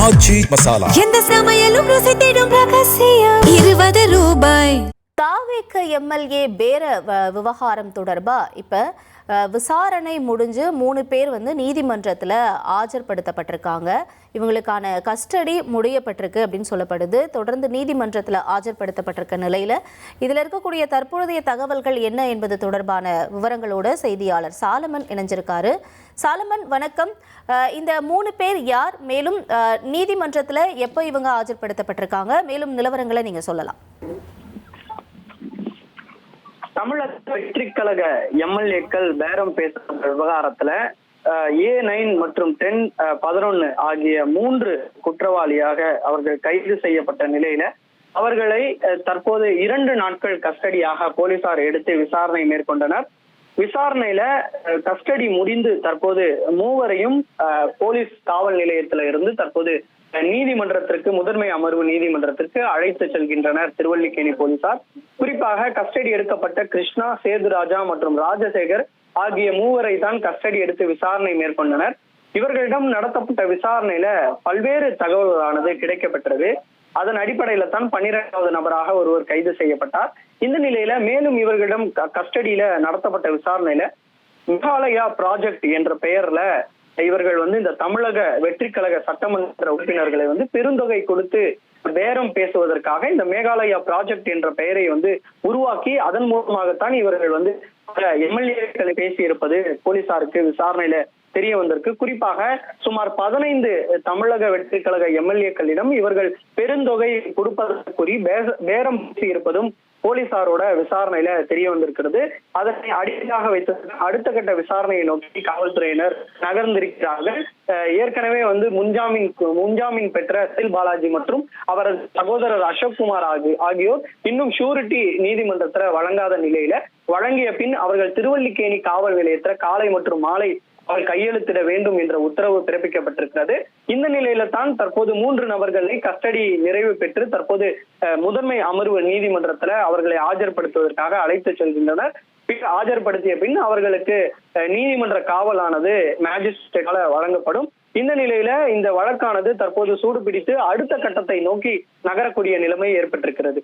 ஆச்சி மசாலா. எந்த சமையலும் ருசி தேடும் ரகசியம். 20 ரூபாய். தாவேக எம்எல்ஏ பேர விவகாரம் தொடர்பா இப்ப விசாரணை முடிஞ்சு 3 பேர் நீதிமன்றத்தில் ஆஜர்படுத்தப்பட்டிருக்காங்க. இவங்களுக்கான கஸ்டடி முடியப்பட்டிருக்கு அப்படின்னு சொல்லப்படுது. தொடர்ந்து நீதிமன்றத்தில் ஆஜர்படுத்தப்பட்டிருக்க நிலையில் இதில் இருக்கக்கூடிய தற்போதைய தகவல்கள் என்ன என்பது தொடர்பான விவரங்களோட செய்தியாளர் சாலமன் இணைஞ்சிருக்காரு. சாலமன் வணக்கம். இந்த 3 பேர் யார், மேலும் நீதிமன்றத்தில் எப்போ இவங்க ஆஜர்படுத்தப்பட்டிருக்காங்க, மேலும் நிலவரங்களை நீங்கள் சொல்லலாம். தமிழக வெற்றி கழக எம்எல்ஏக்கள் பேரம் பேசுற விவகாரத்துல A9 மற்றும் 10-11 ஆகிய 3 குற்றவாளியாக அவர்கள் கைது செய்யப்பட்ட நிலையில அவர்களை தற்போது 2 நாட்கள் கஸ்டடியாக போலீசார் எடுத்து விசாரணை மேற்கொண்டனர். விசாரணையில கஸ்டடி முடிந்து தற்போது 3வரையும் போலீஸ் காவல் நிலையத்தில இருந்து தற்போது நீதிமன்றத்திற்கு, முதன்மை அமர்வு நீதிமன்றத்திற்கு அழைத்து செல்கின்றனர் திருவல்லிக்கேணி போலீசார். குறிப்பாக கஸ்டடி எடுக்கப்பட்ட கிருஷ்ணா, சேதுராஜா மற்றும் ராஜசேகர் ஆகிய 3வரை தான் கஸ்டடி எடுத்து விசாரணை மேற்கொண்டனர். இவர்களிடம் நடத்தப்பட்ட விசாரணையில பல்வேறு தகவல்களானது கிடைக்கப்பெற்றது. அதன் அடிப்படையில தான் 12வது நபராக ஒருவர் கைது செய்யப்பட்டார். இந்த நிலையில மேலும் இவர்களிடம் கஸ்டடியில நடத்தப்பட்ட விசாரணையில மேகாலயா ப்ராஜெக்ட் என்ற பெயர்ல இவர்கள் இந்த தமிழக வெற்றி கழக சட்டமன்ற உறுப்பினர்களை பெருந்தொகை கொடுத்து பேரம் பேசுவதற்காக இந்த மேகாலயா ப்ராஜெக்ட் என்ற பெயரை உருவாக்கி அதன் மூலமாகத்தான் இவர்கள் எம்எல்ஏக்களை பேசியிருப்பது போலீசாருக்கு விசாரணையில தெரிய வந்திருக்கு. குறிப்பாக சுமார் 15 தமிழக வெற்றி கழக எம்எல்ஏக்களிடம் இவர்கள் பெருந்தொகை கொடுப்பதற்கு கூறி பேரம் பேசி இருப்பதும் போலீசாரோட விசாரணையில தெரிய வந்திருக்கிறது. அதனை அடிப்படையாக வைத்து அடுத்த கட்ட விசாரணையை நோக்கி காவல்துறையினர் நகர்ந்திருக்கிறார்கள். ஏற்கனவே முன்ஜாமீன் பெற்ற செந்தில் பாலாஜி மற்றும் அவரது சகோதரர் அசோக்குமார் ஆகியோர் இன்னும் ஷூரிட்டி நீதிமன்றத்துல வழங்காத நிலையில வழங்கிய பின் அவர்கள் திருவல்லிக்கேணி காவல் நிலையத்துல காலை மற்றும் மாலை அவர் கையெழுத்திட வேண்டும் என்ற உத்தரவு பிறப்பிக்கப்பட்டிருக்கிறது. இந்த நிலையில தான் தற்போது 3 நபர்களை கஸ்டடி நிறைவு பெற்று தற்போது முதன்மை அமர்வு நீதிமன்றத்துல அவர்களை ஆஜர்படுத்துவதற்காக அழைத்து செல்கின்றனர். ஆஜர்படுத்திய பின் அவர்களுக்கு நீதிமன்ற காவலானது மேஜிஸ்ட்ரேட்டால வழங்கப்படும். இந்த நிலையில இந்த வழக்கானது தற்போது சூடு பிடித்து அடுத்த கட்டத்தை நோக்கி நகரக்கூடிய நிலைமை ஏற்பட்டிருக்கிறது.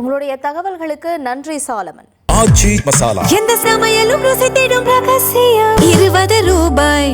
உங்களுடைய தகவல்களுக்கு நன்றி சாலமன். ஆச்சி மசாலா. எந்த சமையலும் ருசி தேடும் ரகசியம். 20 ரூபாய்.